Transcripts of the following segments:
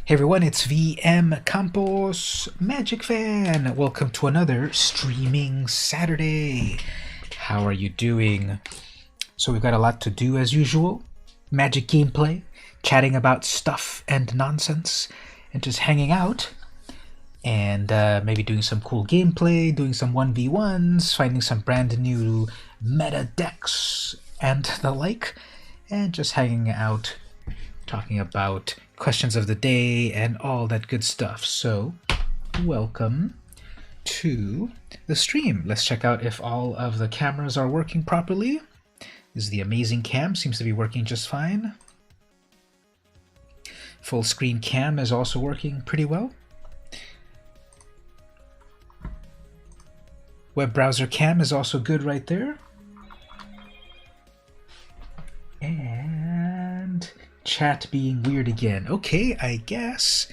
Hey everyone, it's VM Campos Magic Fan. Welcome to another streaming Saturday. How are you doing? So we've got a lot to do as usual. Magic gameplay, chatting about stuff and nonsense, and just hanging out. And maybe doing some cool gameplay, doing some 1v1s, finding some brand new meta decks and the like. And just hanging out, talking about questions of the day and all that good stuff. So, welcome to the stream. Let's check out if all of the cameras are working properly. This is the amazing cam, seems to be working just fine. Full screen cam is also working pretty well. Web browser cam is also good right there. And chat being weird again. Okay, I guess.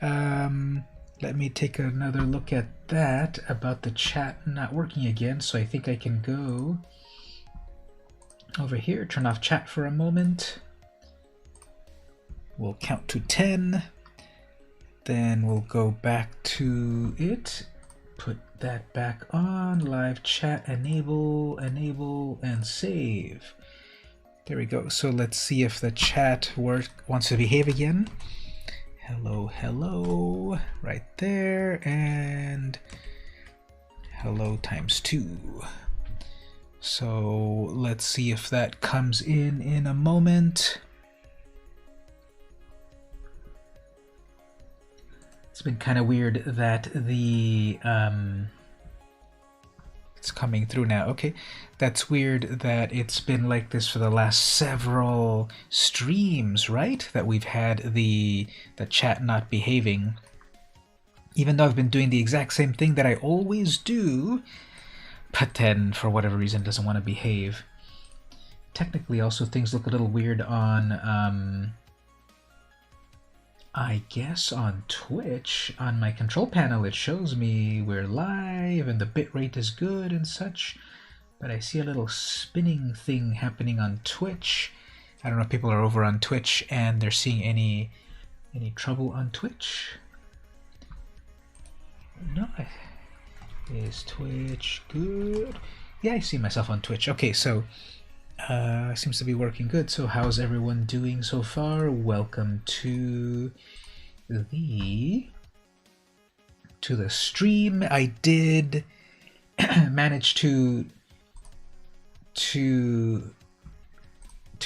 Let me take another look at that about the chat not working again. So I think I can go over here, turn off chat for a moment. We'll count to 10. Then we'll go back to it. Put that back on. Live chat, enable, and save. There we go. So let's see if the chat wants to behave again. Hello, hello, right there, and hello times 2. So let's see if that comes in a moment. It's been kind of weird that the it's coming through now. Okay, that's weird that it's been like this for the last several streams, right? That we've had the chat not behaving. Even though I've been doing the exact same thing that I always do, but then for whatever reason it doesn't want to behave. Technically also things look a little weird on I guess on Twitch. On my control panel it shows me we're live and the bitrate is good and such, but I see a little spinning thing happening on Twitch. I don't know if people are over on Twitch and they're seeing any trouble on Twitch. No, is Twitch good? Yeah, I see myself on Twitch. Okay, so seems to be working good. So how's everyone doing so far? Welcome to the stream. I did manage to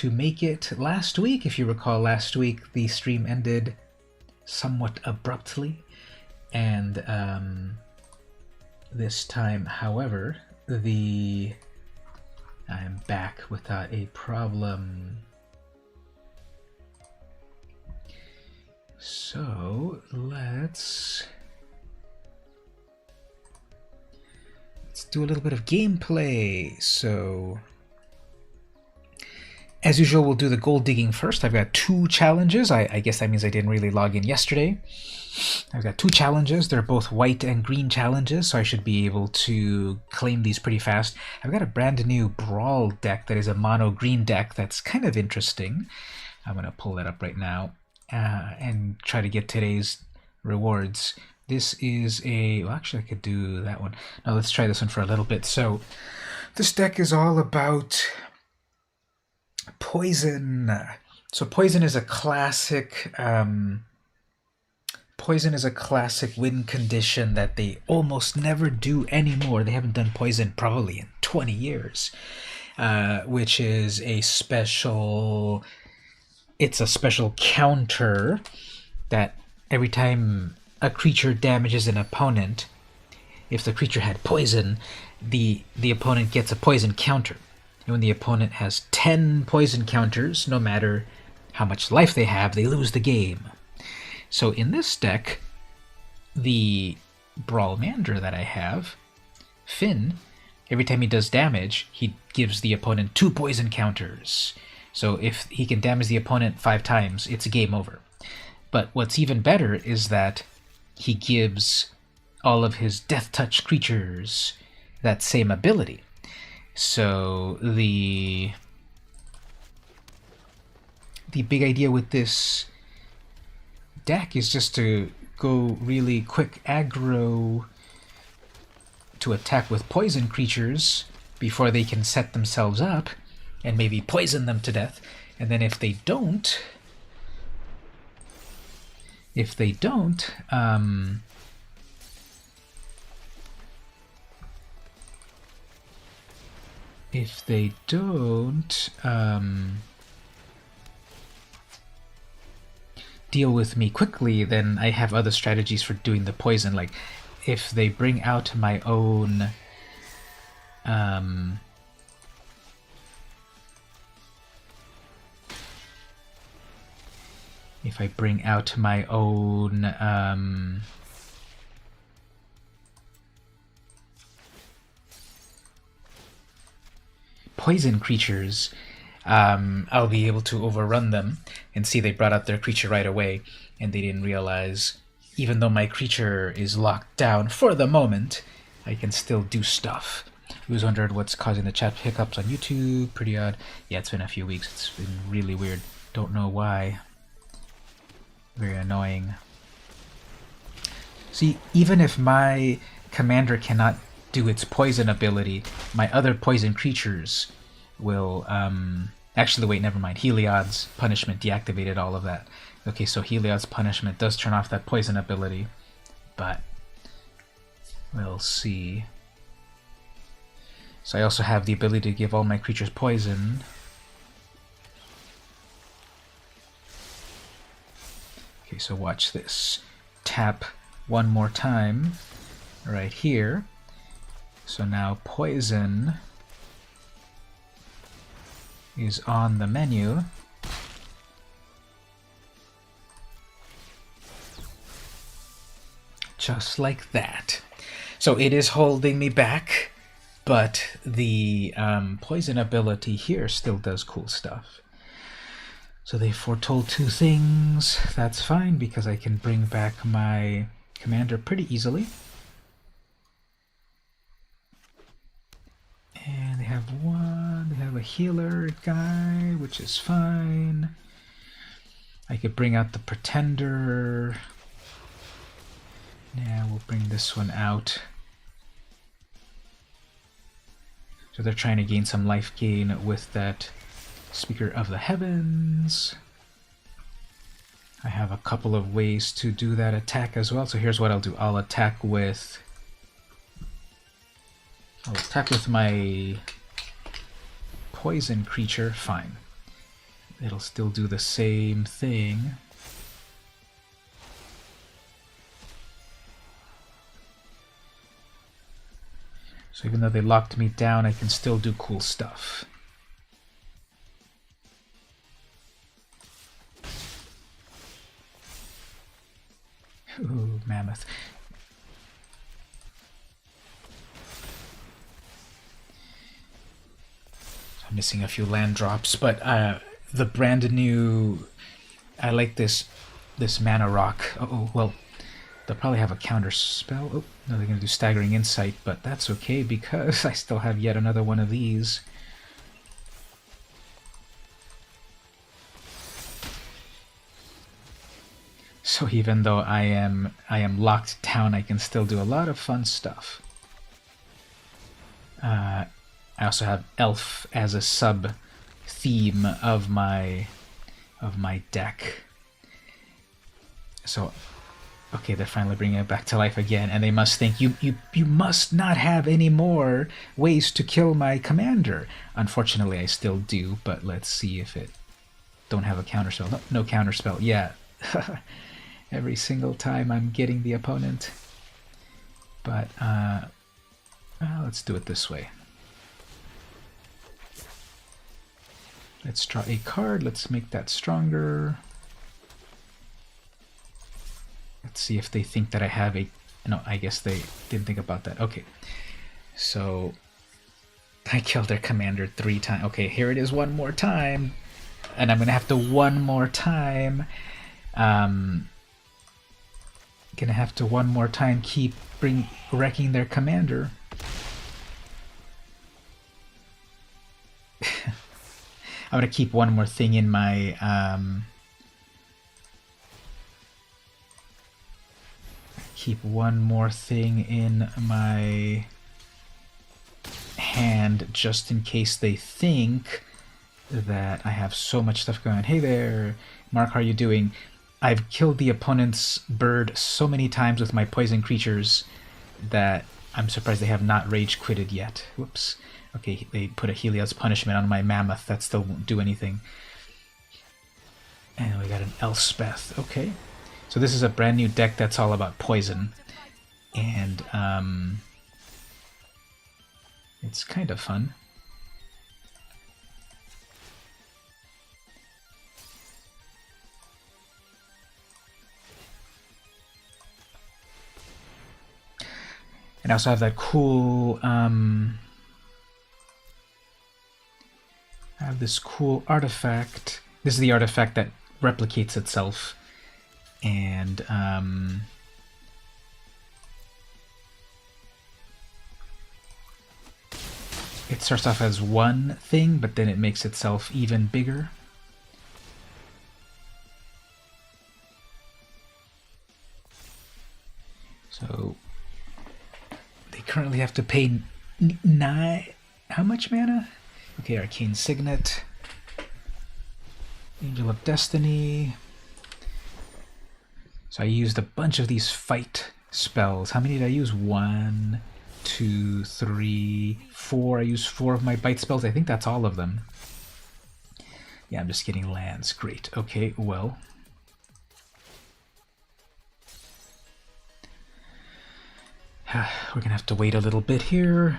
make it last week. If you recall, last week the stream ended somewhat abruptly, and this time, however, I'm back without a problem. So let's do a little bit of gameplay. So as usual, we'll do the gold digging first. I've got 2 challenges. I guess that means I didn't really log in yesterday. I've got 2 challenges. They're both white and green challenges, so I should be able to claim these pretty fast. I've got a brand new Brawl deck that is a mono green deck that's kind of interesting. I'm going to pull that up right now and try to get today's rewards. This is a... well, actually, I could do that one. No, let's try this one for a little bit. So this deck is all about poison. So poison is a classic... poison is a classic win condition that they almost never do anymore. They haven't done poison probably in 20 years, which is a special... it's a special counter that every time a creature damages an opponent, if the creature had poison, the opponent gets a poison counter. And when the opponent has 10 poison counters, no matter how much life they have, they lose the game. So in this deck, the Brawl Mander that I have, Finn, every time he does damage, he gives the opponent 2 poison counters. So if he can damage the opponent 5 times, it's a game over. But what's even better is that he gives all of his Death Touch creatures that same ability. So the big idea with this deck is just to go really quick aggro to attack with poison creatures before they can set themselves up and maybe poison them to death. And then if they don't, if they don't, deal with me quickly, then I have other strategies for doing the poison. Like if they bring out my own if I bring out my own poison creatures, I'll be able to overrun them and see they brought out their creature right away, and they didn't realize, even though my creature is locked down for the moment, I can still do stuff. Who's wondered what's causing the chat hiccups on YouTube? Pretty odd. Yeah, it's been a few weeks. It's been really weird. Don't know why. Very annoying. See, even if my commander cannot do its poison ability, my other poison creatures will... Actually, wait, never mind. Heliod's punishment deactivated all of that. Okay, so Heliod's punishment does turn off that poison ability, but we'll see. So I also have the ability to give all my creatures poison. Okay, so watch this. Tap one more time right here. So now poison is on the menu. Just like that. So it is holding me back, but the poison ability here still does cool stuff. So they foretold two things. That's fine because I can bring back my commander pretty easily. And they have one, they have a healer guy, which is fine. I could bring out the pretender. Now we'll bring this one out. So they're trying to gain some life gain with that Speaker of the Heavens. I have a couple of ways to do that attack as well. So here's what I'll do. I'll attack with my poison creature. Fine. It'll still do the same thing. So even though they locked me down, I can still do cool stuff. Ooh, mammoth. I'm missing a few land drops, but the brand new... I like this mana rock. Oh, well, they'll probably have a counter spell. Oh, no, they're going to do Staggering Insight, but that's okay because I still have yet another one of these. So even though I am locked down, I can still do a lot of fun stuff. I also have Elf as a sub theme of my deck. So, okay, they're finally bringing it back to life again, and they must think you must not have any more ways to kill my commander. Unfortunately, I still do, but let's see if it don't have a counterspell. No counterspell. Yeah. Every single time I'm getting the opponent. But let's do it this way. Let's draw a card. Let's make that stronger. Let's see if they think that I have a... No, I guess they didn't think about that. Okay. So I killed their commander 3 times. Okay, here it is one more time. And I'm going to have to one more time... Gonna have to one more time keep wrecking their commander. I'm gonna keep one more thing in my keep one more thing in my hand just in case they think that I have so much stuff going on. Hey there, Mark, how are you doing? I've killed the opponent's bird so many times with my poison creatures that I'm surprised they have not rage quitted yet. Whoops. Okay, they put a Helios punishment on my mammoth. That still won't do anything. And we got an Elspeth. Okay. So this is a brand new deck that's all about poison. And it's kind of fun. And I also have that cool, I have this cool artifact. This is the artifact that replicates itself. And, it starts off as one thing, but then it makes itself even bigger. So they currently have to pay 9. How much mana? Okay, Arcane Signet, Angel of Destiny. So I used a bunch of these fight spells. How many did I use? 1, 2, 3, 4. I used 4 of my bite spells. I think that's all of them. Yeah, I'm just getting lands. Great. Okay, well. We're gonna have to wait a little bit here.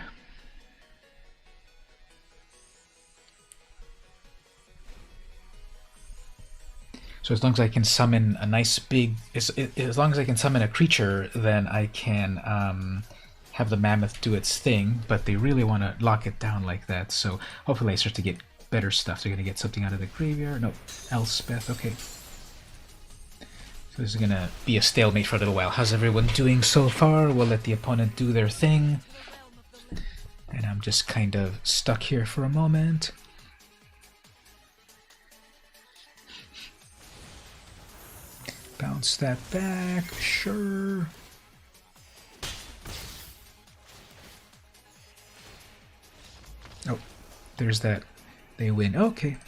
So as long as I can summon a nice big, as long as I can summon a creature, then I can have the mammoth do its thing. But they really want to lock it down like that. So hopefully I start to get better stuff. They're gonna get something out of the graveyard. No, Elspeth. Okay. So this is gonna be a stalemate for a little while. How's everyone doing so far? We'll let the opponent do their thing, and I'm just kind of stuck here for a moment. Bounce that back, sure. Oh, there's that. They win. Okay.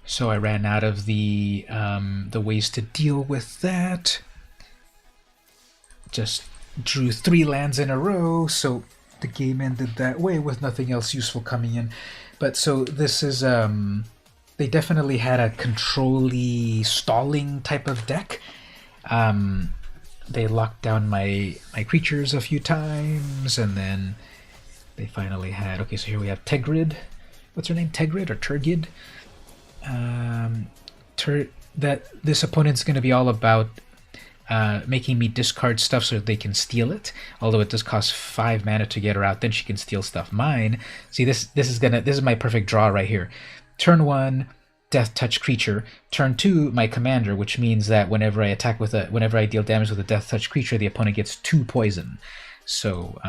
So I ran out of the ways to deal with that. Just drew 3 lands in a row, so the game ended that way with nothing else useful coming in. But so this is they definitely had a control-y stalling type of deck. They locked down my creatures a few times, and then they finally had... Okay, so here we have Tegrid. What's her name? Tegrid or Turgid? That this opponent's going to be all about making me discard stuff so that they can steal it. Although it does cost 5 mana to get her out, then she can steal stuff. Mine, see, this is my perfect draw right here. Turn 1, Death Touch creature. Turn 2, my commander, which means that whenever I deal damage with a Death Touch creature, the opponent gets 2 poison. So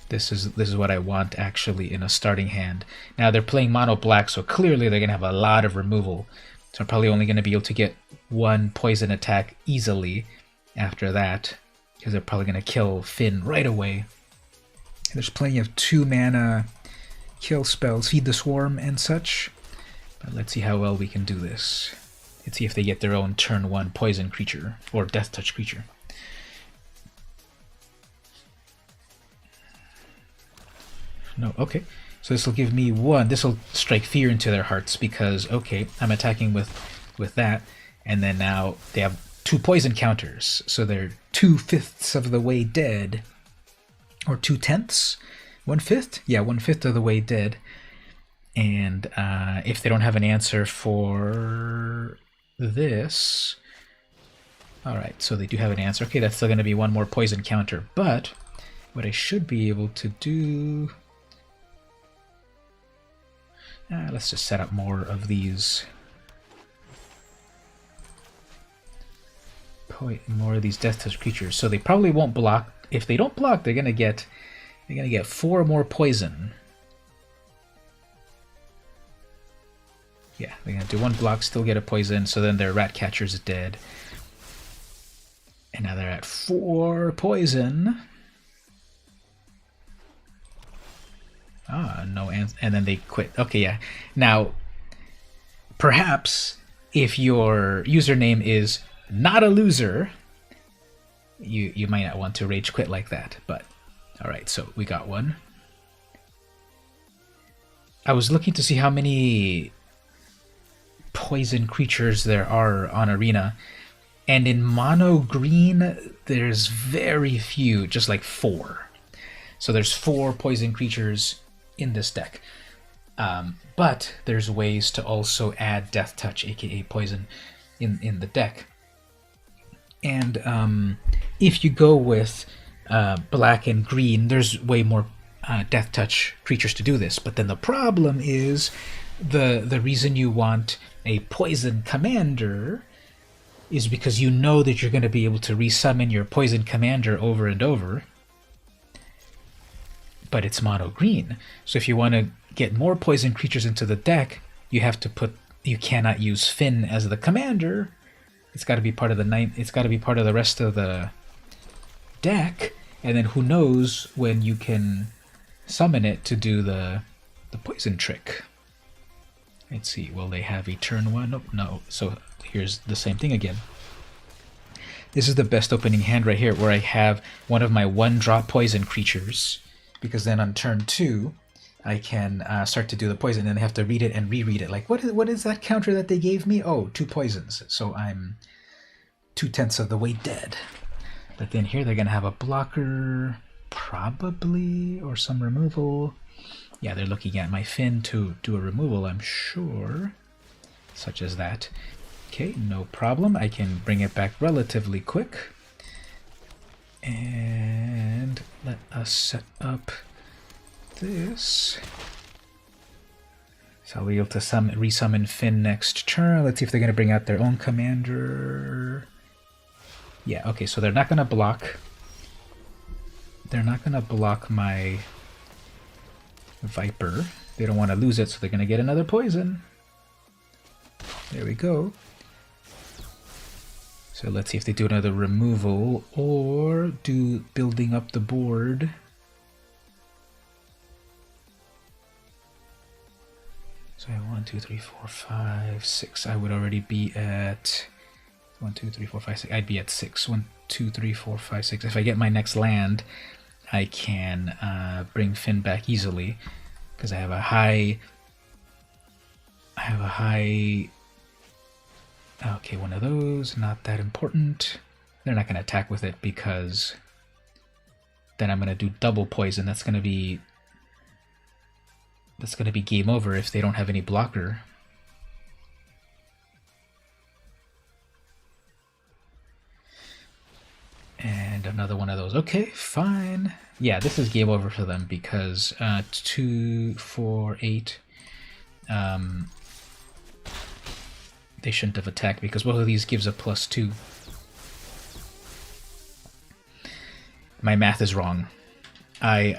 this is what I want actually in a starting hand. Now they're playing mono black, so clearly they're gonna have a lot of removal. So I'm probably only gonna be able to get 1 poison attack easily after that, because they're probably gonna kill Finn right away. There's plenty of 2 mana kill spells, Feed the Swarm and such. But let's see how well we can do this. Let's see if they get their own turn 1 poison creature or Death Touch creature. No, okay. So this will give me 1. This will strike fear into their hearts because, okay, I'm attacking with that, and then now they have 2 poison counters, so they're 2/5 of the way dead, or 2/10, 1/5. Yeah, 1/5 of the way dead. And if they don't have an answer for this, all right. So they do have an answer. Okay, that's still going to be 1 more poison counter, but what I should be able to do. Let's just set up more of these. More of these Death Touch creatures. So they probably won't block. If they don't block, they're gonna get 4 more poison. Yeah, they're gonna do 1 block, still get a poison, so then their rat catcher's dead. And now they're at 4 poison. Ah, no answer. And then they quit. Okay, yeah. Now, perhaps if your username is not a loser, you might not want to rage quit like that. But, alright, so we got 1. I was looking to see how many poison creatures there are on Arena, and in mono green there's very few, just like 4. So there's 4 poison creatures in this deck, but there's ways to also add death touch, aka poison, in the deck. And if you go with black and green, there's way more death touch creatures to do this. But then the problem is the reason you want a poison commander is because you know that you're going to be able to resummon your poison commander over and over, but it's mono green. So if you want to get more poison creatures into the deck, you cannot use Finn as the commander. It's got to be part of it's got to be part of the rest of the deck, and then who knows when you can summon it to do the poison trick. Let's see, will they have a turn 1? Nope, no. So here's the same thing again. This is the best opening hand right here, where I have one of my 1-drop poison creatures, because then on turn 2 I can start to do the poison, and I have to read it and reread it. Like, what is that counter that they gave me? Oh, 2 poisons. So I'm 2/10 of the way dead. But then here they're going to have a blocker, probably, or some removal. Yeah, they're looking at my Finn to do a removal, I'm sure. Such as that. Okay, no problem. I can bring it back relatively quick. And let us set up this. So I'll be able to resummon Finn next turn. Let's see if they're going to bring out their own commander. Yeah, okay, so they're not going to block. They're not going to block my Viper. They don't want to lose it, so they're going to get another poison. There we go. So let's see if they do another removal or do building up the board. So I have 1, 2, 3, 4, 5, 6. I would already be at 1, 2, 3, 4, 5, 6. I'd be at 6. 1, 2, 3, 4, 5, 6. If I get my next land, I can bring Finn back easily because I have a high. Okay, one of those. Not that important. They're not going to attack with it because then I'm going to do double poison. That's going to be game over if they don't have any blocker. And another one of those. Okay, fine. Yeah, this is game over for them because 2, 4, 8. They shouldn't have attacked because both of these gives a +2. My math is wrong. I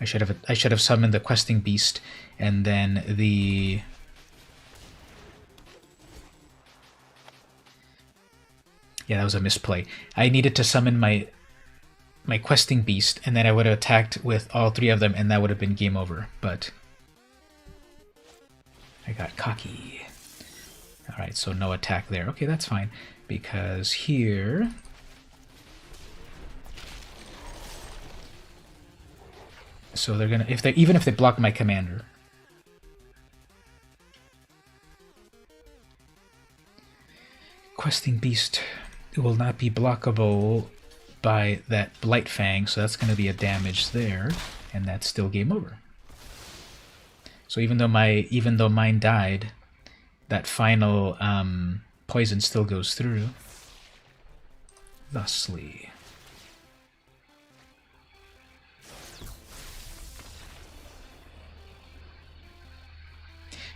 should have summoned the questing beast and then the yeah, that was a misplay. I needed to summon my questing beast and then I would have attacked with all 3 of them and that would have been game over, but I got cocky. Alright, so no attack there. Okay, that's fine. Because here so they're gonna even if they block my commander. Questing beast will not be blockable by that Blight Fang, so that's gonna be a damage there, and that's still game over. So even though mine died, that final poison still goes through. Thusly.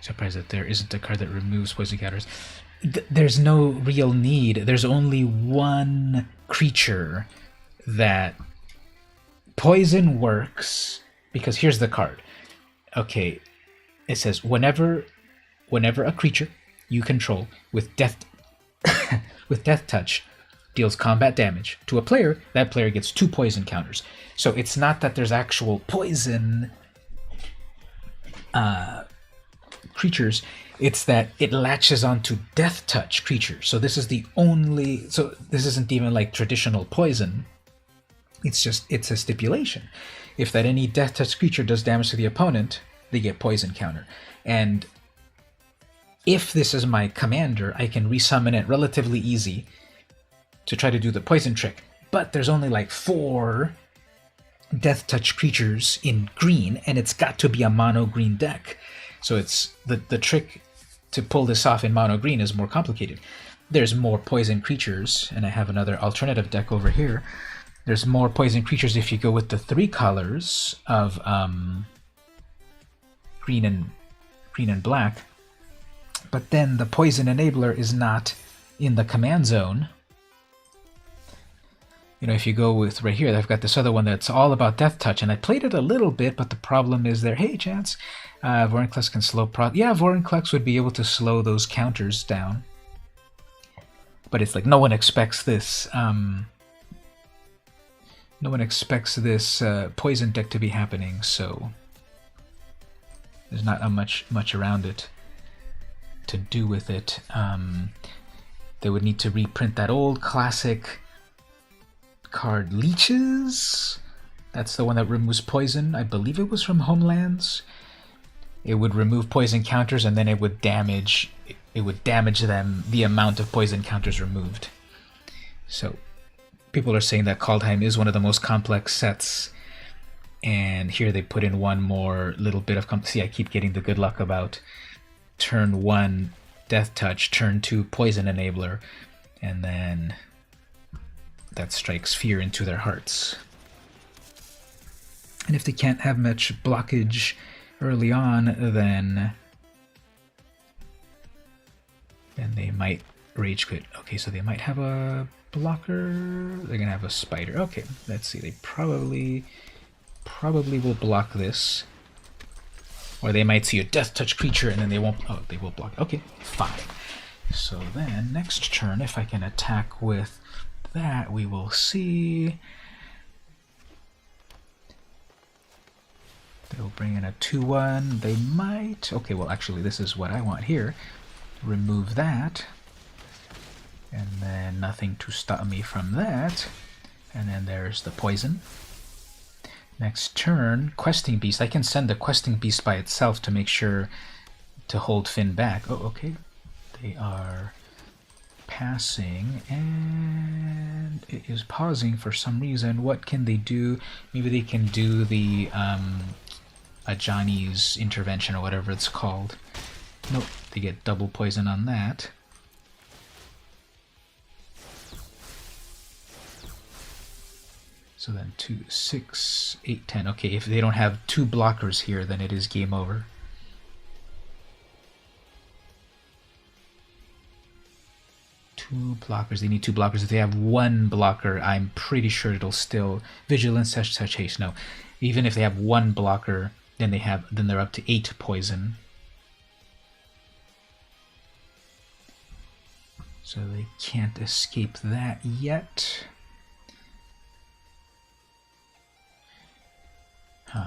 Surprised that there isn't a card that removes poison counters. There's no real need. There's only one creature that poison works, because here's the card. Okay, it says whenever a creature you control with death with death touch deals combat damage to a player, that player gets 2 poison counters. So it's not that there's actual poison creatures, it's that it latches onto death touch creatures. So this is the only, so this isn't even like traditional poison. It's a stipulation. If that any death touch creature does damage to the opponent, they get poison counter. And if this is my commander, I can resummon it relatively easy to try to do the poison trick. But there's only like 4 death touch creatures in green, and it's got to be a mono green deck. So it's the trick to pull this off in mono green is more complicated. There's more poison creatures, and I have another alternative deck over here. There's more poison creatures if you go with the 3 colors of green and black. But then the poison enabler is not in the command zone. You know, if you go with right here, I've got this other one that's all about death touch, and I played it a little bit, but the problem is there. Hey, Chance, Vorinclex can slow yeah, Vorinclex would be able to slow those counters down. But it's like no one expects this. No one expects this poison deck to be happening, so there's not much around it to do with it. They would need to reprint that old classic card Leeches. That's the one that removes poison. I believe it was from Homelands. It would remove poison counters, and then it would damage them the amount of poison counters removed. So people are saying that Kaldheim is one of the most complex sets, and here they put in one more little bit of see, I keep getting the good luck about turn 1 death touch, turn 2 poison enabler, and then that strikes fear into their hearts. And if they can't have much blockage early on, then they might rage quit. Okay, so they might have a blocker. They're gonna have a spider. Okay, let's see. They probably will block this, or they might see a death touch creature and then they won't. Oh, they will block. Okay, fine. So then next turn, if I can attack with that, we will see. They'll bring in a 2/1. They might. Okay, well, actually, this is what I want here. Remove that. And then nothing to stop me from that. And then there's the poison. Next turn, Questing Beast. I can send the Questing Beast by itself to make sure to hold Finn back. Oh, okay. They are passing, and it is pausing for some reason. What can they do? Maybe they can do the Ajani's intervention or whatever it's called. Nope, they get double poison on that. So then 2, 6, 8, 10. Okay, if they don't have 2 blockers here, then it is game over. Two blockers. They need 2 blockers. If they have 1 blocker, I'm pretty sure it'll still vigilance, touch, haste. No, even if they have 1 blocker, then they're up to 8 poison. So they can't escape that yet.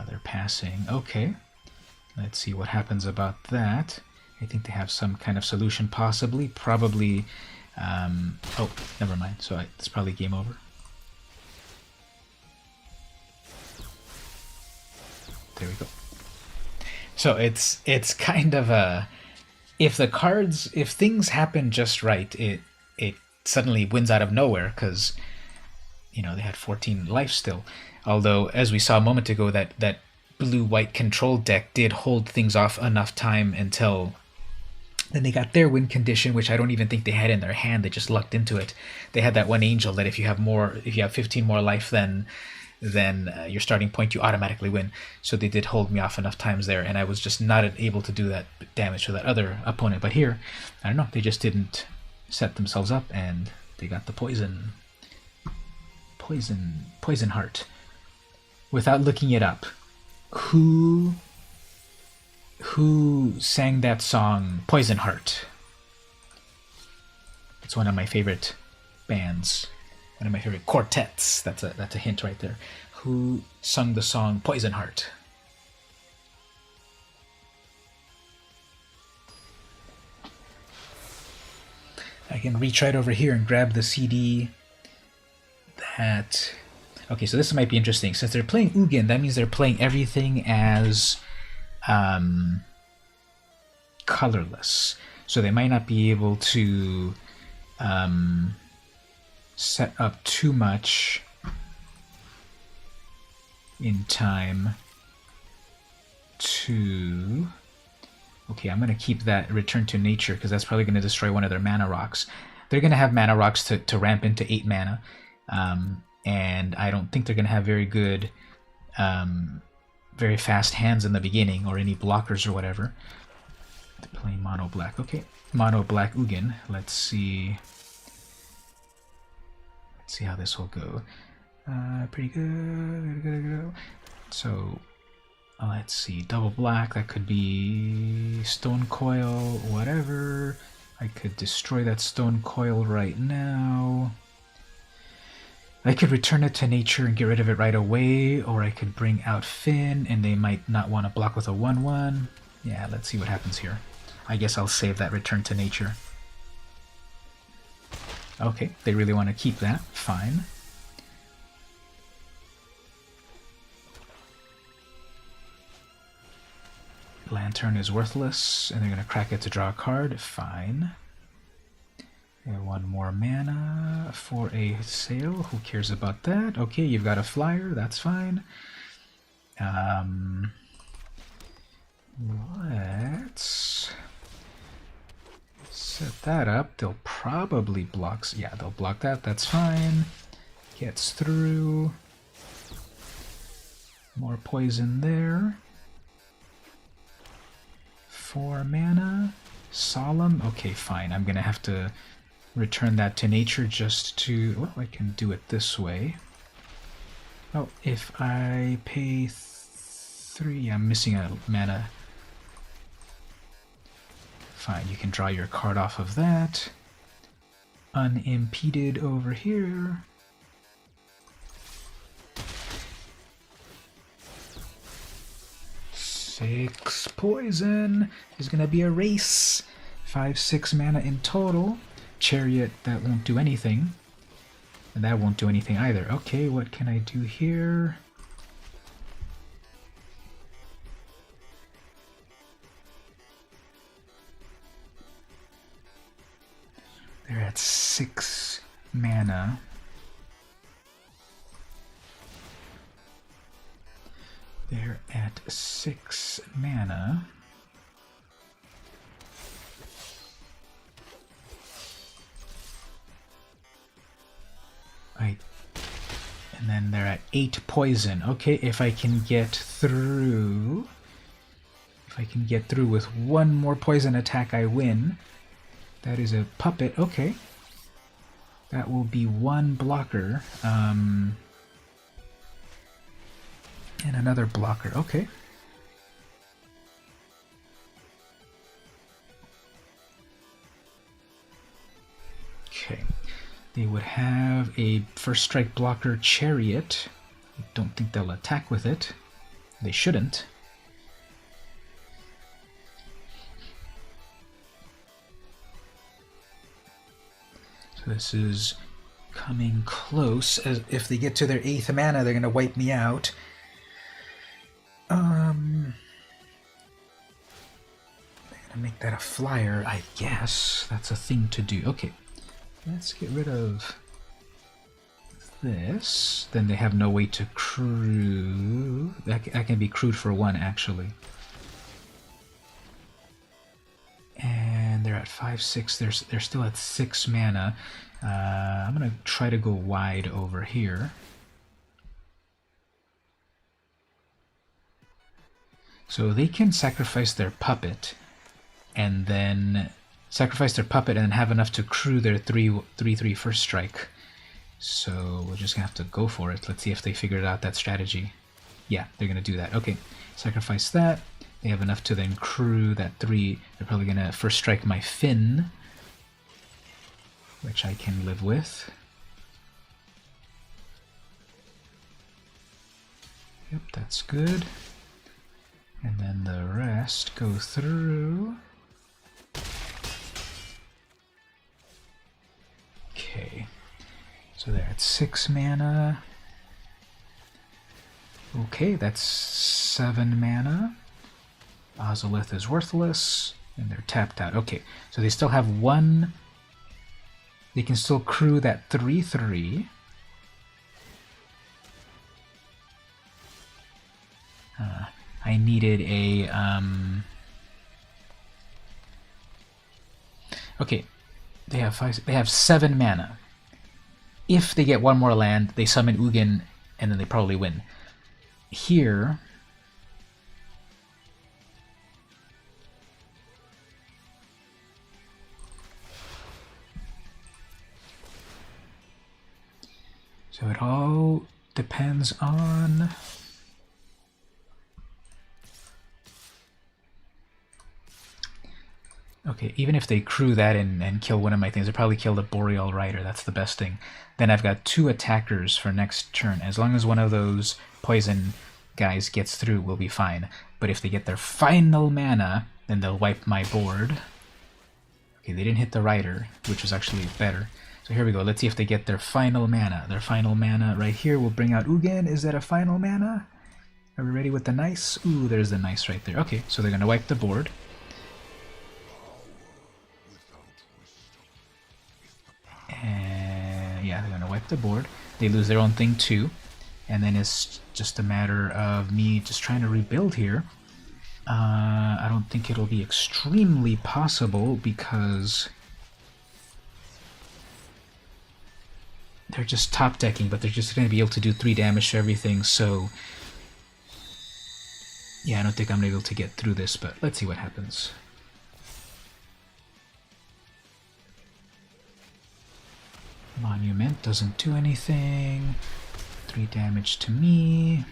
They're passing. Okay, let's see what happens about that. I think they have some kind of solution, possibly, probably. Oh, never mind. So it's probably game over. There we go. So it's kind of a, if things happen just right, it suddenly wins out of nowhere, because you know they had 14 life still. Although, as we saw a moment ago, that blue-white control deck did hold things off enough time until then they got their win condition, which I don't even think they had in their hand. They just lucked into it. They had that one angel that if you have 15 more life than your starting point, you automatically win. So they did hold me off enough times there, and I was just not able to do that damage to that other opponent. But here, I don't know, they just didn't set themselves up, and they got the poison heart. Without looking it up, who who sang that song Poison Heart? It's one of my favorite bands, one of my favorite quartets. That's a hint right there. Who sung the song Poison Heart? I can reach right over here and grab the CD that... Okay, so this might be interesting. Since they're playing Ugin, that means they're playing everything as colorless. So they might not be able to set up too much in time to... Okay, I'm going to keep that Return to Nature because that's probably going to destroy one of their mana rocks. They're going to have mana rocks to ramp into 8 mana. And I don't think they're going to have very good, very fast hands in the beginning or any blockers or whatever. Playing mono black. Okay, mono black Ugin. Let's see. Let's see how this will go. Pretty good. So let's see. Double black. That could be Stone Coil. Whatever. I could destroy that Stone Coil right now. I could return it to nature and get rid of it right away, or I could bring out Finn, and they might not want to block with a 1/1. Yeah, let's see what happens here. I guess I'll save that return to nature. Okay, they really want to keep that. Fine. Lantern is worthless, and they're going to crack it to draw a card. Fine. And 1 more mana for a sail. Who cares about that? Okay, you've got a flyer. That's fine. Let's set that up. They'll probably block. Yeah, they'll block that. That's fine. Gets through. More poison there. 4 mana. Solemn. Okay, fine. I'm gonna have to return that to nature just to... Well, I can do it this way. Oh, if I pay 3... I'm missing a mana. Fine, you can draw your card off of that. Unimpeded over here. Six poison is going to be a race. 5/6 mana in total. Chariot, that won't do anything. And that won't do anything either. Okay, what can I do here? They're at 6 mana. They're at 6 mana. And then they're at 8 poison. Okay, if I can get through... If I can get through with 1 more poison attack, I win. That is a puppet. Okay. That will be 1 blocker. And another blocker. Okay. Okay. They would have a first strike blocker Chariot. I don't think they'll attack with it. They shouldn't. So this is coming close. As if they get to their 8th mana, they're going to wipe me out. They're going to make that a flyer, I guess. That's a thing to do. Okay. Let's get rid of this. Then they have no way to crew. That can be crewed for 1, actually. And they're at 5/6. They're still at 6 mana. I'm gonna try to go wide over here. So they can sacrifice their puppet, and then sacrifice their puppet and then have enough to crew their 3/3 first strike. So we're just gonna have to go for it. Let's see if they figured out that strategy. Yeah, they're gonna do that. Okay, sacrifice that. They have enough to then crew that 3. They're probably going to first strike my Finn, which I can live with. Yep, that's good. And then the rest go through. Okay, so they're at 6 mana. Okay, that's 7 mana. Ozolith is worthless, and they're tapped out. Okay, so they still have 1. They can still crew that 3/3. I needed a... Okay, they have 7 mana. If they get 1 more land, they summon Ugin, and then they probably win. Here... So it all depends on... Okay, even if they crew that and kill one of my things, they probably kill the Boreal Rider. That's the best thing. Then I've got 2 attackers for next turn. As long as one of those poison guys gets through, we'll be fine. But if they get their final mana, then they'll wipe my board. Okay, they didn't hit the Rider, which was actually better. So here we go. Let's see if they get their final mana. Their final mana right here will bring out Ugin. Is that a final mana? Are we ready with the nice? Ooh, there's the nice right there. Okay, so they're going to wipe the board. And yeah, they're going to wipe the board. They lose their own thing too. And then it's just a matter of me just trying to rebuild here. I don't think it'll be extremely possible because they're just top decking, but they're just going to be able to do 3 damage to everything, so yeah, I don't think I'm able to get through this, but let's see what happens. Monument doesn't do anything. 3 damage to me.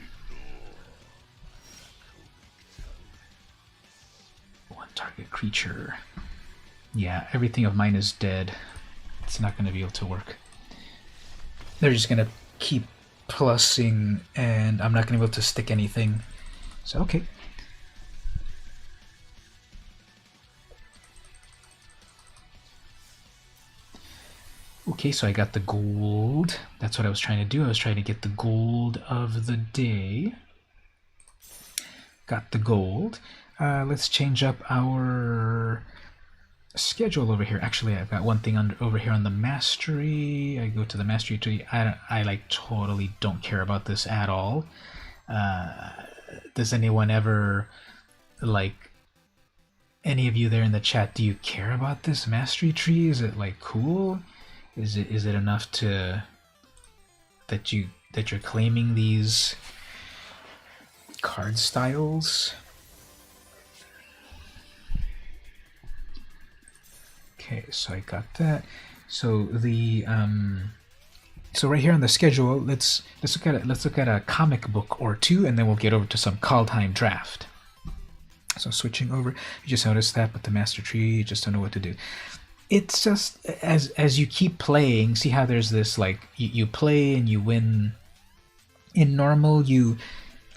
1 target creature. Yeah, everything of mine is dead. It's not going to be able to work. They're just going to keep plussing, and I'm not going to be able to stick anything. So, okay. Okay, so I got the gold. That's what I was trying to do. I was trying to get the gold of the day. Got the gold. Let's change up our schedule over here. Actually, I've got one thing over here on the mastery. I go to the mastery tree. I like totally don't care about this at all. Does anyone ever, like, any of you there in the chat, do you care about this mastery tree? Is it like cool? Is it enough to that you're claiming these card styles? Okay, so I got that. So the so right here on the schedule, let's look at a comic book or 2, and then we'll get over to some Kaldheim draft. So switching over, you just noticed that, but the master tree, you just don't know what to do. It's just as you keep playing, see how there's this, like, you play and you win. In normal, you're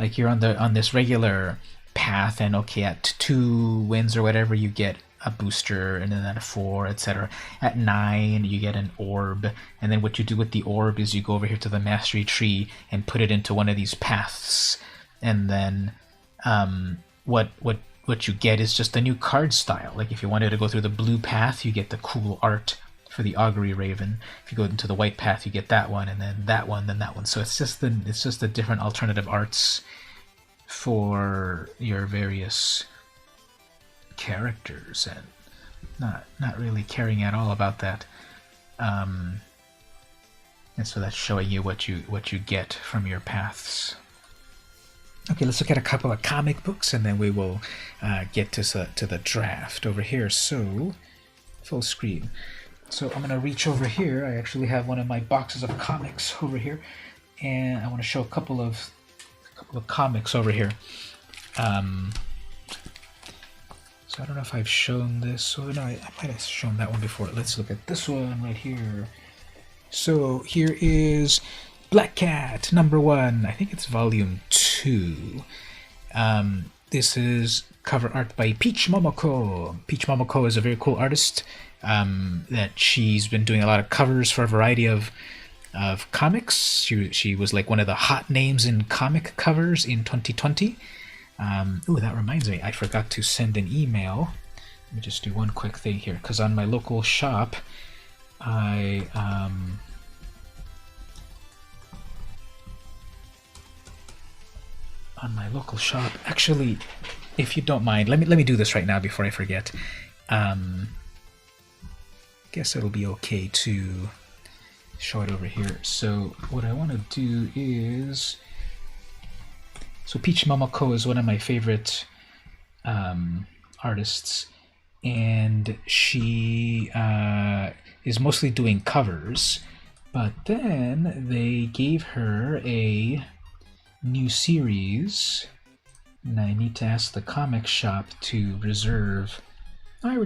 on this regular path, and okay, at 2 wins or whatever, you get a booster, and then at 4, etc. At 9, you get an orb, and then what you do with the orb is you go over here to the mastery tree and put it into one of these paths, and then what you get is just a new card style. Like if you wanted to go through the blue path, you get the cool art for the Augury Raven. If you go into the white path, you get that one, and then that one, then that one. So it's just the different alternative arts for your various characters, and not really caring at all about that. And so that's showing you what you get from your paths. Okay, let's look at a couple of comic books, and then we will get to the draft over here. So, full screen. So I'm going to reach over here. I actually have one of my boxes of comics over here, and I want to show a couple of comics over here. So I don't know if I've shown this, or no, I might have shown that one before. Let's look at this one right here. So here is Black Cat #1. I think it's volume 2. This is cover art by Peach Momoko. Peach Momoko is a very cool artist that she's been doing a lot of covers for a variety of comics. She was like one of the hot names in comic covers in 2020. Ooh, that reminds me, I forgot to send an email. Let me just do one quick thing here, because on my local shop, on my local shop, actually, if you don't mind, let me do this right now before I forget. Guess it'll be okay to show it over here. So what I want to do is, so Peach Momoko is one of my favorite artists, and she is mostly doing covers, but then they gave her a new series, and I need to ask the comic shop to reserve. I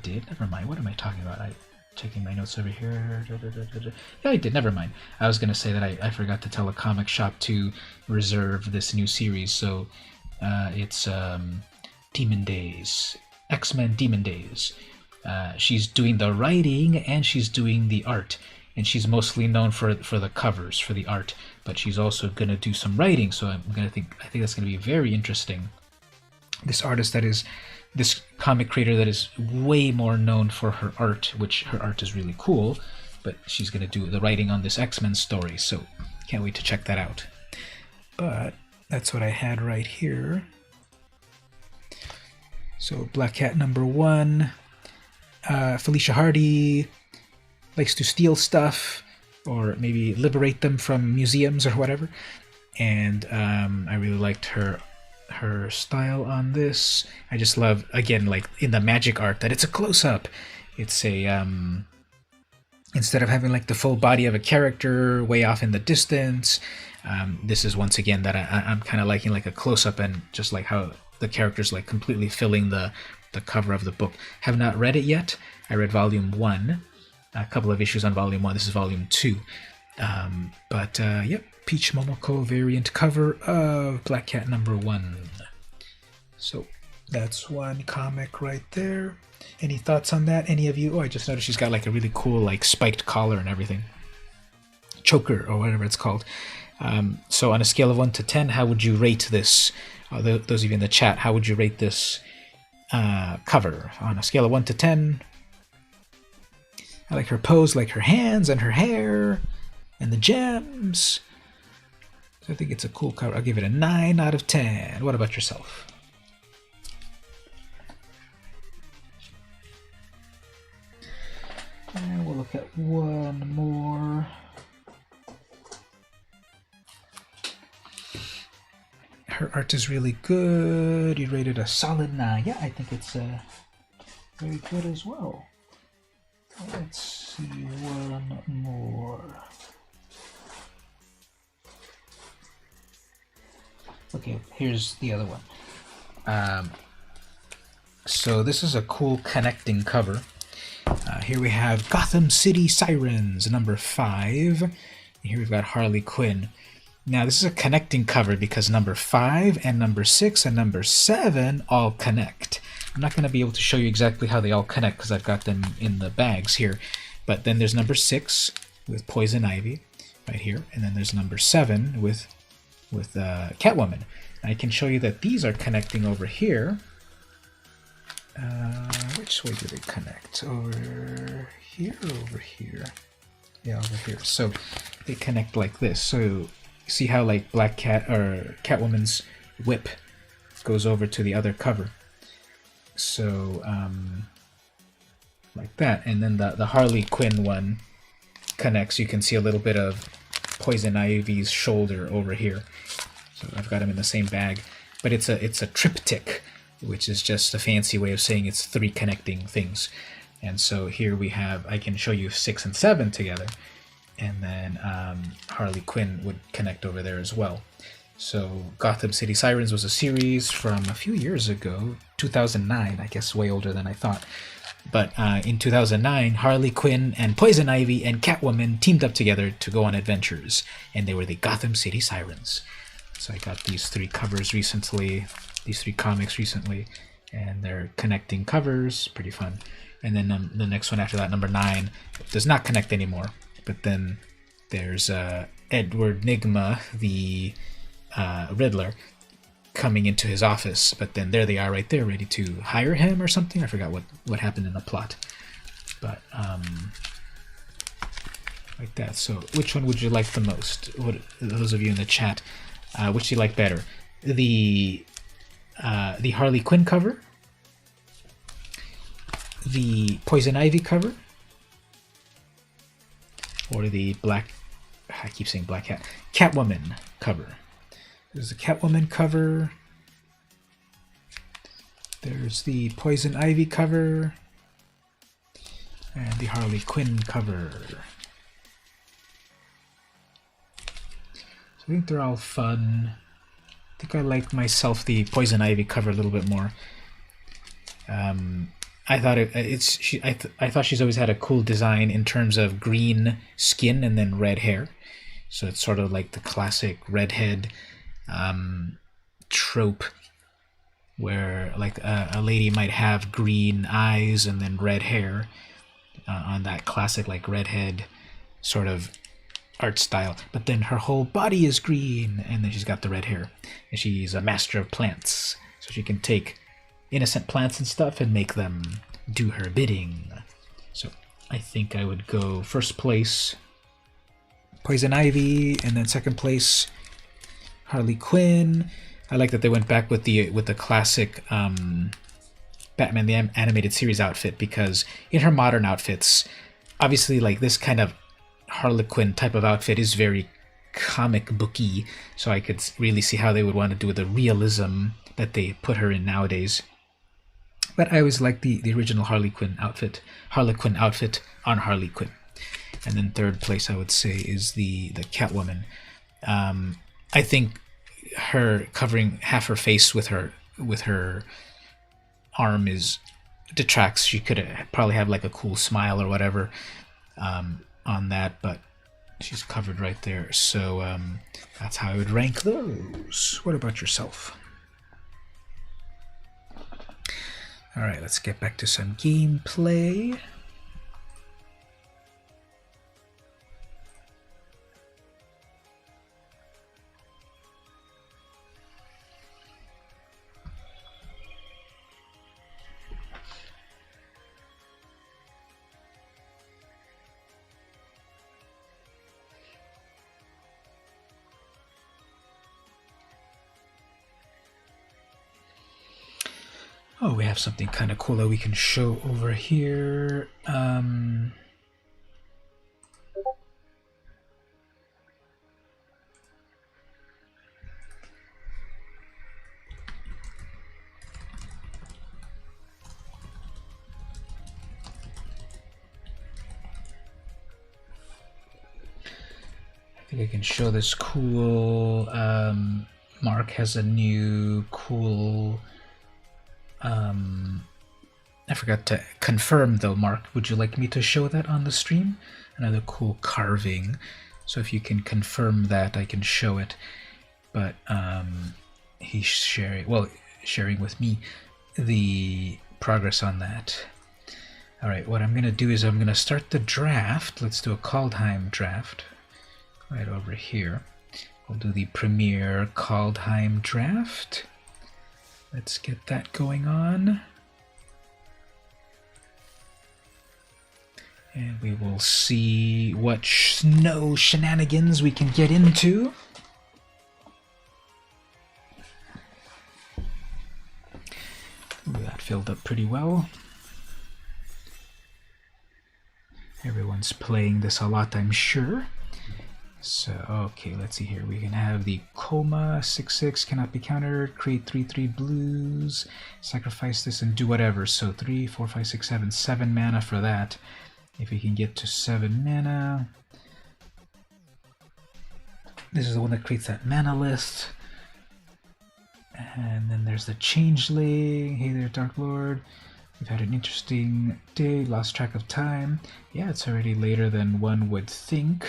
did. Never mind. What am I talking about? Checking my notes over here. Yeah, I did. Never mind. I was gonna say that I forgot to tell a comic shop to reserve this new series. So it's Demon Days, X-Men Demon Days. She's doing the writing and she's doing the art, and she's mostly known for the covers, for the art, but she's also gonna do some writing. So I think that's gonna be very interesting. This artist that is. This comic creator that is way more known for her art, which her art is really cool, but she's going to do the writing on this X-Men story, so can't wait to check that out. But that's what I had right here. So Black Cat #1, Felicia Hardy likes to steal stuff, or maybe liberate them from museums or whatever, and I really liked her style on this. I just love, again, like in the magic art, that it's a close-up. It's a instead of having like the full body of a character way off in the distance, this is once again that I'm kind of liking, like a close-up, and just like how the character's like completely filling the cover of the book. Have not read it yet. I read volume 1, a couple of issues on volume 1. This is volume 2. Yep, Peach Momoko variant cover of Black Cat #1. So that's one comic right there. Any thoughts on that? Any of you? Oh, I just noticed she's got like a really cool like spiked collar and everything. Choker or whatever it's called. So on a scale of 1 to 10, how would you rate this? Those of you in the chat, how would you rate this cover? On a scale of 1 to 10, I like her pose, like her hands and her hair and the gems. So I think it's a cool cover. I'll give it a 9 out of 10. What about yourself? And we'll look at one more. Her art is really good. You rated a solid 9. Yeah, I think it's very good as well. Let's see one more. Okay, here's the other one. So this is a cool connecting cover. Here we have Gotham City Sirens #5. Here we've got Harley Quinn. Now this is a connecting cover because #5 and #6 and #7 all connect. I'm not going to be able to show you exactly how they all connect because I've got them in the bags here. But then there's #6 with Poison Ivy right here, and then there's #7 with Catwoman. And I can show you that these are connecting over here. Which way do they connect? Over here or over here? Yeah, over here. So they connect like this. So see how like Black Cat or Catwoman's whip goes over to the other cover. So like that, and then the Harley Quinn one connects. You can see a little bit of Poison Ivy's shoulder over here. So I've got them in the same bag, but it's a triptych, which is just a fancy way of saying it's 3 connecting things. And so here we have, I can show you 6 and 7 together, and then Harley Quinn would connect over there as well. So Gotham City Sirens was a series from a few years ago, 2009, I guess way older than I thought. But in 2009, Harley Quinn and Poison Ivy and Catwoman teamed up together to go on adventures, and they were the Gotham City Sirens. So I got these 3 covers recently, these 3 comics recently, and they're connecting covers, pretty fun. And then the next one after that, number 9, does not connect anymore. But then there's Edward Nygma, the Riddler, coming into his office, but then there they are right there ready to hire him or something. I forgot what happened in the plot, but like that. So which one would you like the most? What, those of you in the chat, which do you like better, the Harley Quinn cover, the Poison Ivy cover, or the I keep saying Black Cat, Catwoman cover? There's the Catwoman cover. There's the Poison Ivy cover. And the Harley Quinn cover. So I think they're all fun. I think I like myself the Poison Ivy cover a little bit more. I thought I thought she's always had a cool design in terms of green skin and then red hair. So it's sort of like the classic redhead trope where like a lady might have green eyes and then red hair on that classic like redhead sort of art style, but then her whole body is green and then she's got the red hair, and she's a master of plants, so she can take innocent plants and stuff and make them do her bidding. So I think I would go first place Poison Ivy, and then second place Harley Quinn. I like that they went back with the classic Batman the Animated Series outfit, because in her modern outfits, obviously like this kind of Harley Quinn type of outfit is very comic booky, so I could really see how they would want to do the realism that they put her in nowadays. But I always like the original Harley Quinn outfit on Harley Quinn. And then third place I would say is the Catwoman. I think her covering half her face with her arm detracts. She could probably have like a cool smile or whatever on that, but she's covered right there. So that's how I would rank those. What about yourself? All right, let's get back to some gameplay. Oh, we have something kind of cool that we can show over here. I think I can show this cool. Mark has a new cool. I forgot to confirm though, Mark. Would you like me to show that on the stream? Another cool carving. So if you can confirm that, I can show it. But he's sharing with me the progress on that. All right, what I'm going to do is I'm going to start the draft. Let's do a Kaldheim draft right over here. We'll do the Premiere Kaldheim draft. Let's get that going on. And we will see what snow shenanigans we can get into. Ooh, that filled up pretty well. Everyone's playing this a lot, I'm sure. So, okay, let's see here. We can have the Coma, 6/6, cannot be countered, create 3/3 blues, sacrifice this and do whatever. So 3, 4, 5, 6, 7, 7 mana for that. If we can get to 7 mana. This is the one that creates that mana list. And then there's the Changeling. Hey there, Dark Lord. We've had an interesting day, lost track of time. Yeah, it's already later than one would think.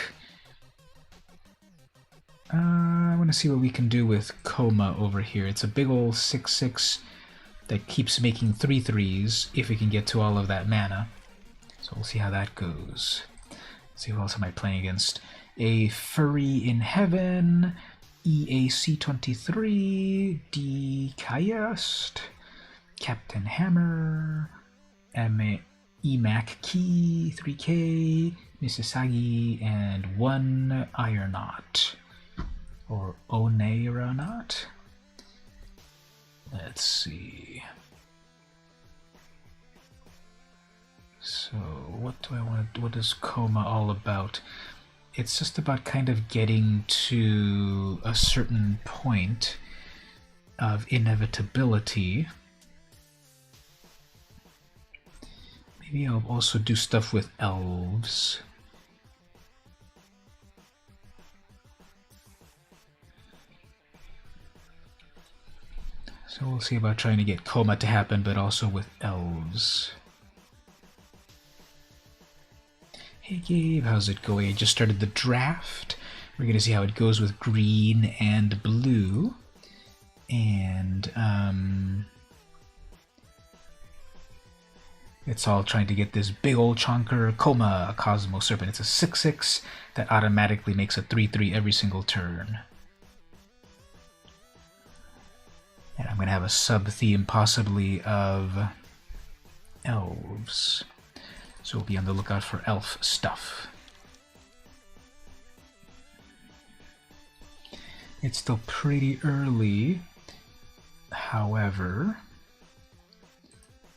I want to see what we can do with Coma over here. It's a big ol' 6/6 that keeps making 3/3s if we can get to all of that mana. So we'll see how that goes. Let's see, who else am I playing against? A Furry in Heaven, EAC23, D Kayast, Captain Hammer, EMAC Key, 3K, Misasagi, and 1 Ironaut. Or Oneironaut? Let's see. So, what do I want to do? What is Coma all about? It's just about kind of getting to a certain point of inevitability. Maybe I'll also do stuff with elves. So we'll see about trying to get Coma to happen, but also with elves. Hey Gabe, how's it going? I just started the draft. We're going to see how it goes with green and blue. And it's all trying to get this big old chonker Coma, a Cosmo Serpent. It's a 6/6 that automatically makes a 3/3 every single turn. And I'm going to have a sub-theme possibly of elves. So we'll be on the lookout for elf stuff. It's still pretty early, however,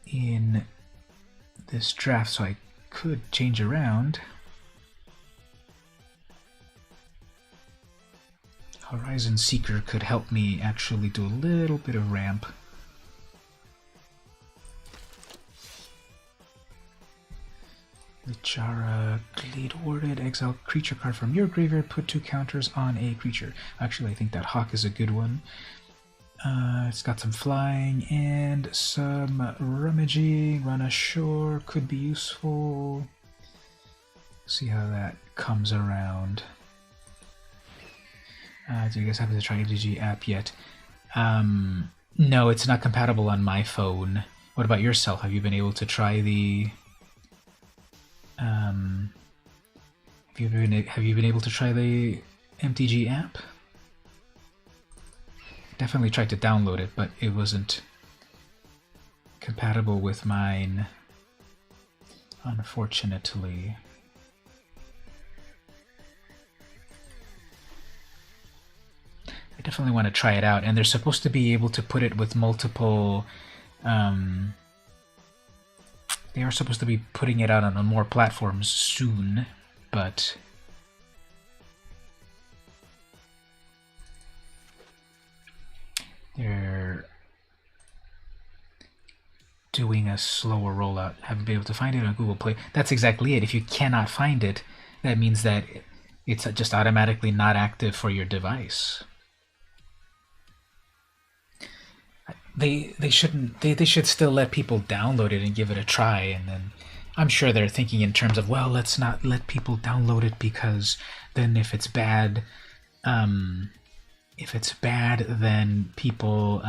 in this draft, so I could change around. Horizon Seeker could help me actually do a little bit of ramp. Lichara, Glade Warded, exile creature card from your graveyard, put 2 counters on a creature. Actually, I think that Hawk is a good one. It's got some flying and some rummaging. Run ashore could be useful. See how that comes around. Do you guys happen to try MtG app yet? No, it's not compatible on my phone. What about yourself? Have you been able to try the... have you been able to try the MtG app? Definitely tried to download it, but it wasn't compatible with mine, unfortunately. I definitely want to try it out, and they're supposed to be able to put it with multiple... they are supposed to be putting it out on more platforms soon, but... they're doing a slower rollout. Haven't been able to find it on Google Play. That's exactly it. If you cannot find it, that means that it's just automatically not active for your device. They should still let people download it and give it a try, and then I'm sure they're thinking in terms of, well, let's not let people download it because then if it's bad, then people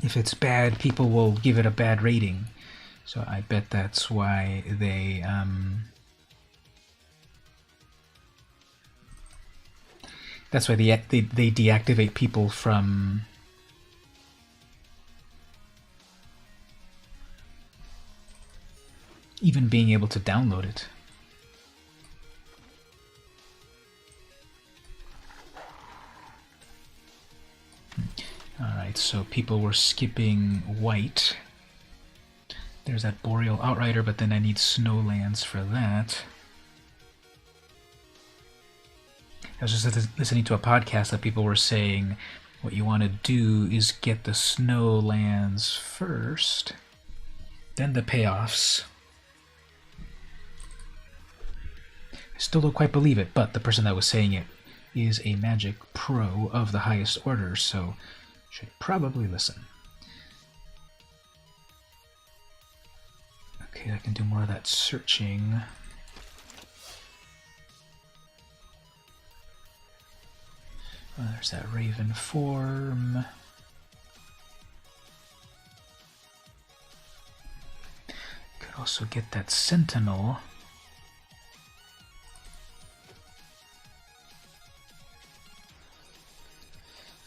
if it's bad, people will give it a bad rating. So I bet that's why they they deactivate people from even being able to download it. Alright, so people were skipping white. There's that Boreal Outrider, but then I need Snowlands for that. I was just listening to a podcast that people were saying what you want to do is get the Snowlands first, then the payoffs. I still don't quite believe it, but the person that was saying it is a magic pro of the highest order, so should probably listen. Okay, I can do more of that searching. Oh, there's that raven form. Could also get that sentinel.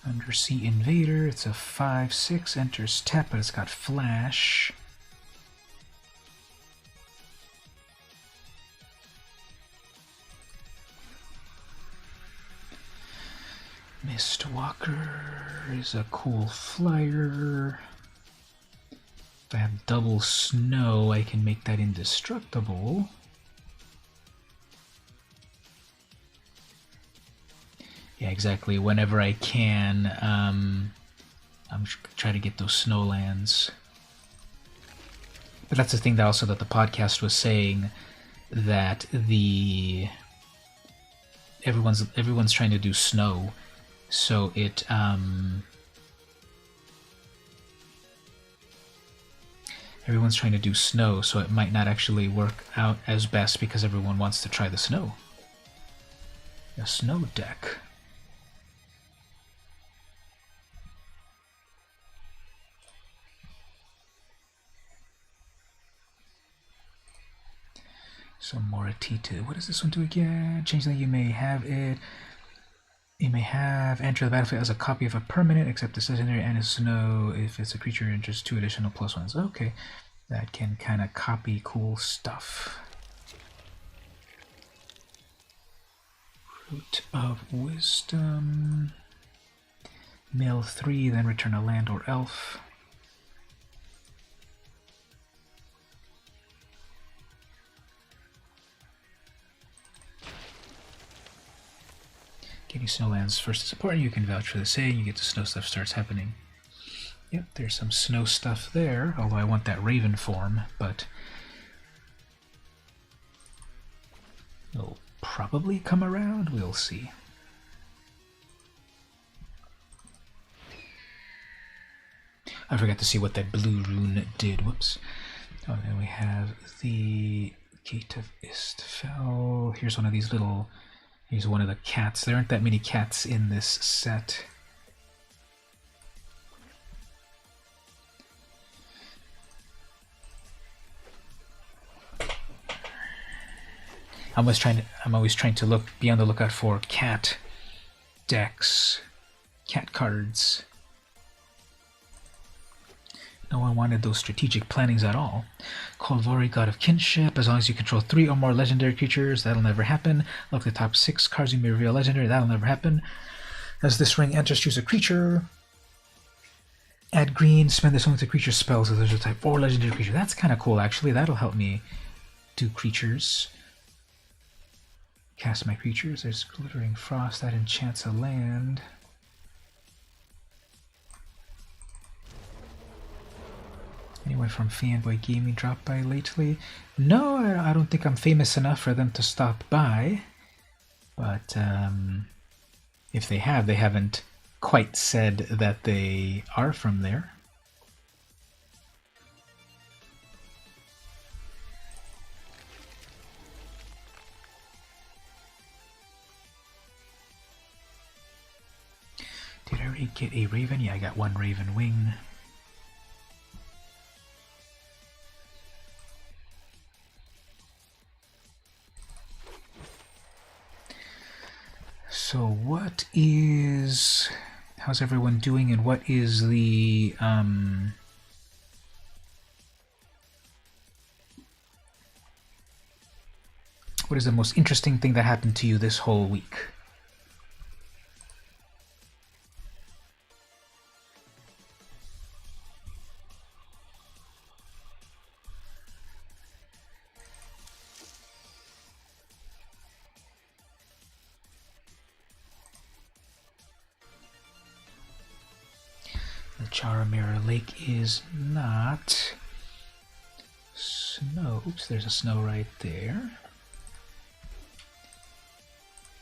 Undersea Invader, it's a 5/6, enters tap, but it's got flash. Mistwalker is a cool flyer. If I have double snow, I can make that indestructible. Yeah, exactly. Whenever I can, I'm trying to get those snowlands. But that's the thing that also that the podcast was saying, that everyone's trying to do snow, so everyone's trying to do snow, so it might not actually work out as best because everyone wants to try the snow. A snow deck. Some more T2. What does this one do again? Changeling, you may have it. You may have enter the battlefield as a copy of a permanent, except it's legendary and it's snow. If it's a creature, enters 2 additional +1s. Okay, that can kind of copy cool stuff. Root of Wisdom. Mill 3, then return a land or elf. Getting snowlands first is important. You can vouch for the saying. You get the snow stuff starts happening. Yep, there's some snow stuff there, although I want that raven form, but it'll probably come around. We'll see. I forgot to see what that blue rune did. Whoops. Oh, and then we have the Gate of Istfell. Here's one of these little... Here's one of the cats. There aren't that many cats in this set. I'm always trying to be on the lookout for cat decks, cat cards. No one wanted those strategic plannings at all. Kolvori, God of Kinship. As long as you control 3 or more legendary creatures, that'll never happen. Look at the top 6 cards you may reveal legendary, that'll never happen. As this ring enters, choose a creature. Add green, spend this only to creature spells if there's a type 4 legendary creature. That's kind of cool, actually. That'll help me do creatures. Cast my creatures. There's Glittering Frost, that enchants a land. Anyone from Fanboy Gaming dropped by lately? No, I don't think I'm famous enough for them to stop by. But if they have, they haven't quite said that they are from there. Did I already get a raven? Yeah, I got 1 raven wing. So how's everyone doing, and what is the, what is the most interesting thing that happened to you this whole week? Charamira Lake is not snow. Oops, there's a snow right there.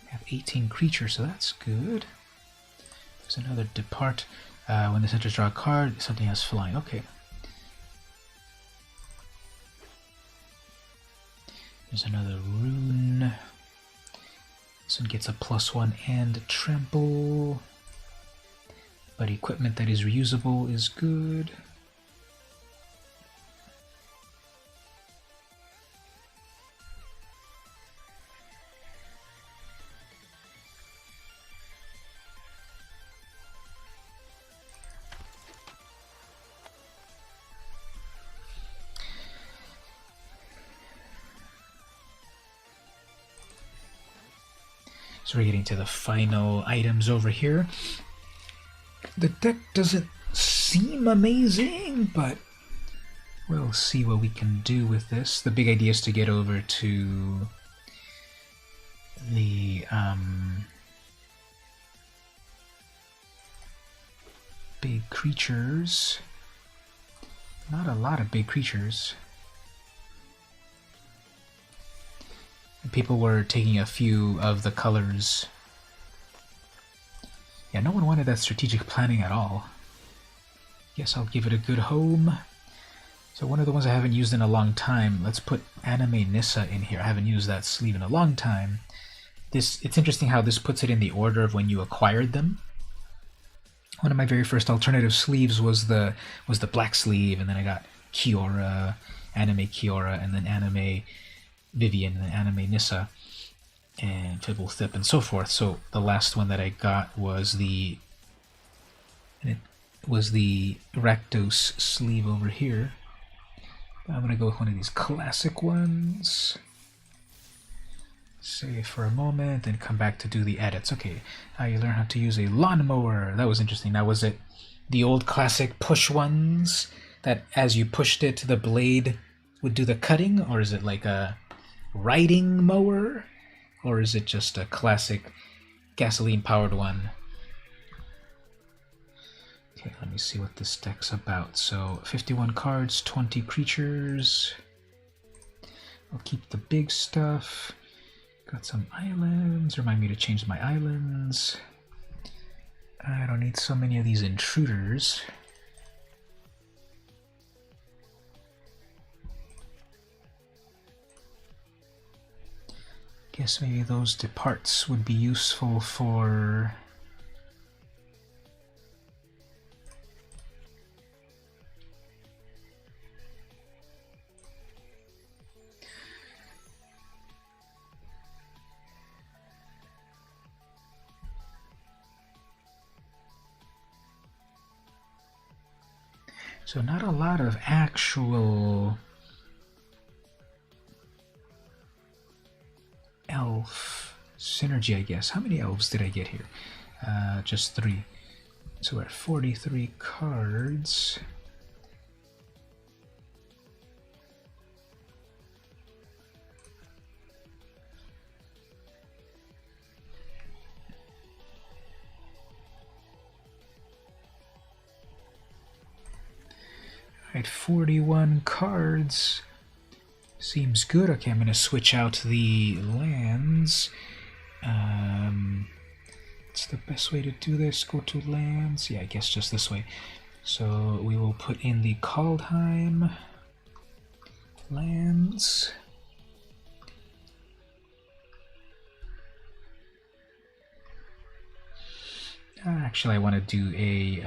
I have 18 creatures, so that's good. There's another depart. When the centers draw a card, something has flying. Okay. There's another rune. This one gets a +1 and trample. But equipment that is reusable is good. So we're getting to the final items over here. The deck doesn't seem amazing, but we'll see what we can do with this. The big idea is to get over to the big creatures. Not a lot of big creatures. People were taking a few of the colors. Yeah, no one wanted that strategic planning at all. Guess I'll give it a good home. So one of the ones I haven't used in a long time, let's put Anime Nissa in here. I haven't used that sleeve in a long time. It's interesting how this puts it in the order of when you acquired them. One of my very first alternative sleeves was the black sleeve, and then I got Kiora, Anime Kiora, and then Anime Vivian, and then Anime Nissa, and Fibblethip, and so forth. So the last one that I got was the Rakdos sleeve over here. But I'm gonna go with one of these classic ones. Save for a moment, and come back to do the edits. Okay, you learn how to use a lawnmower. That was interesting. Now, was it the old classic push ones that as you pushed it, the blade would do the cutting, or is it like a riding mower, or is it just a classic gasoline-powered one? Okay, let me see what this deck's about. So 51 cards, 20 creatures. I'll keep the big stuff. Got some islands. Remind me to change my islands. I don't need so many of these intruders. Guess maybe those departs would be useful for so not a lot of actual elf synergy, I guess. How many elves did I get here? Just 3. So we're at 43 cards. Alright, 41 cards. Seems good. Okay, I'm going to switch out the lands. What's the best way to do this? Go to lands? Yeah, I guess just this way. So we will put in the Kaldheim lands. Actually, I want to do a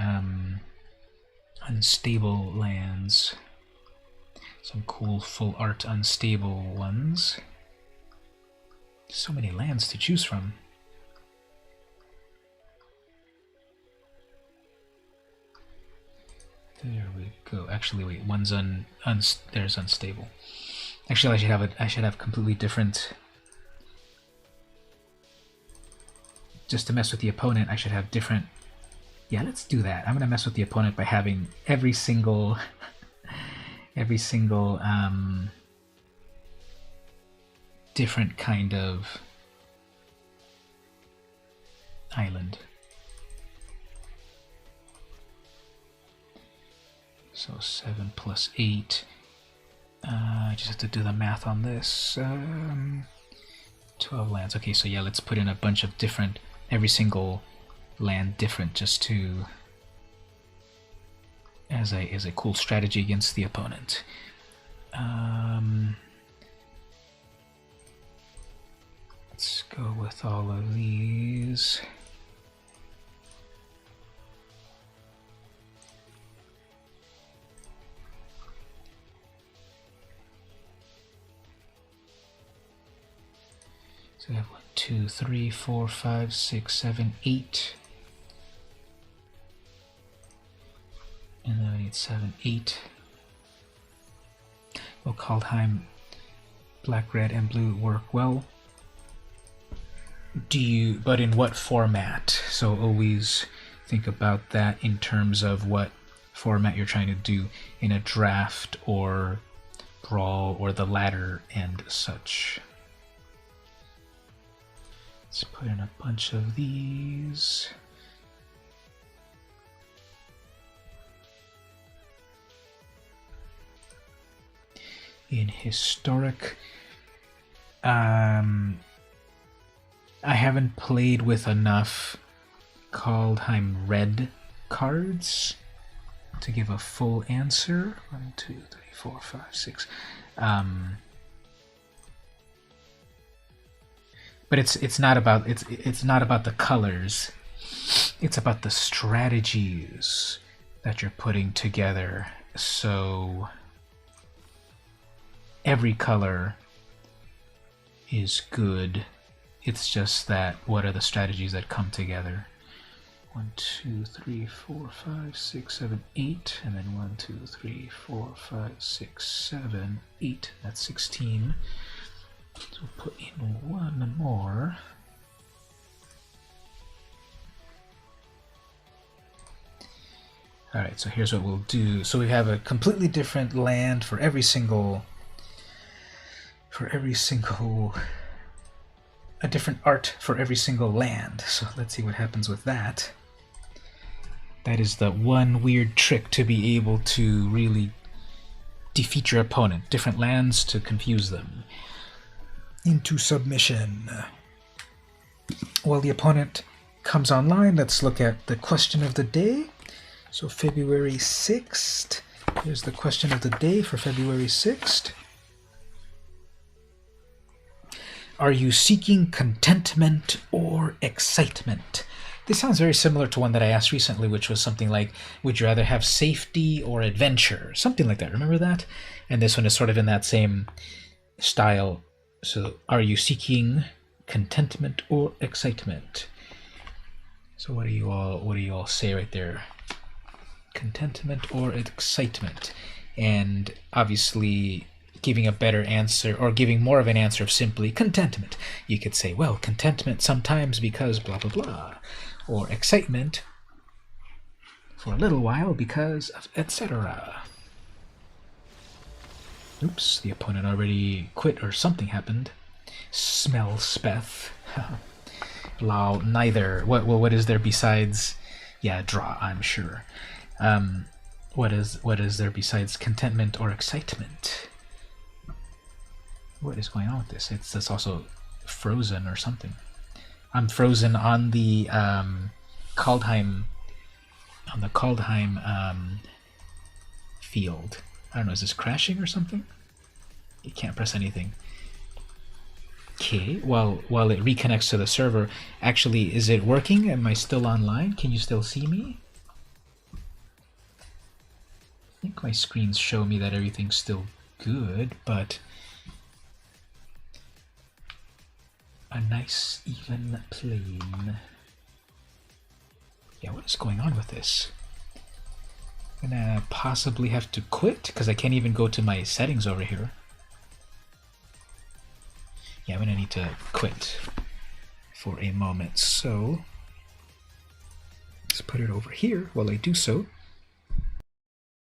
unstable lands. Some cool full art unstable ones. So many lands to choose from. There we go. Actually, wait. One's there's unstable. Actually, I should have completely different. Just to mess with the opponent, I should have different. Yeah, let's do that. I'm gonna mess with the opponent by having every single different kind of island. So 7 plus 8. I just have to do the math on this. 12 lands. Okay, so yeah, let's put in a bunch of different, every single land different, just to as a cool strategy against the opponent. Let's go with all of these. So we have 1, 2, 3, 4, 5, 6, 7, 8. And then we need 7, 8. Well, Kaldheim, black, red, and blue work well. But in what format? So always think about that in terms of what format you're trying to do in a draft or brawl or the ladder and such. Let's put in a bunch of these. In historic, I haven't played with enough Kaldheim red cards to give a full answer. 1, 2, 3, 4, 5, 6. But it's not about the colors. It's about the strategies that you're putting together. So every color is good. It's just that what are the strategies that come together? 1, 2, 3, 4, 5, 6, 7, 8, and then 1, 2, 3, 4, 5, 6, 7, 8. That's 16. So we'll put in one more. Alright, so here's what we'll do. So we have a completely different land for every single a different art for every single land. So let's see what happens with that. That is the one weird trick to be able to really defeat your opponent. Different lands to confuse them into submission. While the opponent comes online, let's look at the question of the day. So February 6th. Here's the question of the day for February 6th. Are you seeking contentment or excitement? This sounds very similar to one that I asked recently, which was something like, would you rather have safety or adventure? Something like that. Remember that? And this one is sort of in that same style. So, are you seeking contentment or excitement? So what do you all say right there? Contentment or excitement? And obviously giving a better answer, or giving more of an answer of simply contentment. You could say, well, contentment sometimes because blah blah blah, or excitement for a little while because of etc. Oops, the opponent already quit or something happened. Smell speth. Lao, neither. What is there besides? Yeah, draw, I'm sure. What is there besides contentment or excitement? What is going on with this? It's also frozen or something. I'm frozen on the Kaldheim field. I don't know, is this crashing or something? You can't press anything. Okay, while it reconnects to the server, actually, is it working? Am I still online? Can you still see me? I think my screens show me that everything's still good, but a nice even plane. Yeah, what is going on with this? I'm gonna possibly have to quit because I can't even go to my settings over here. Yeah, I'm gonna need to quit for a moment. So let's put it over here while I do so.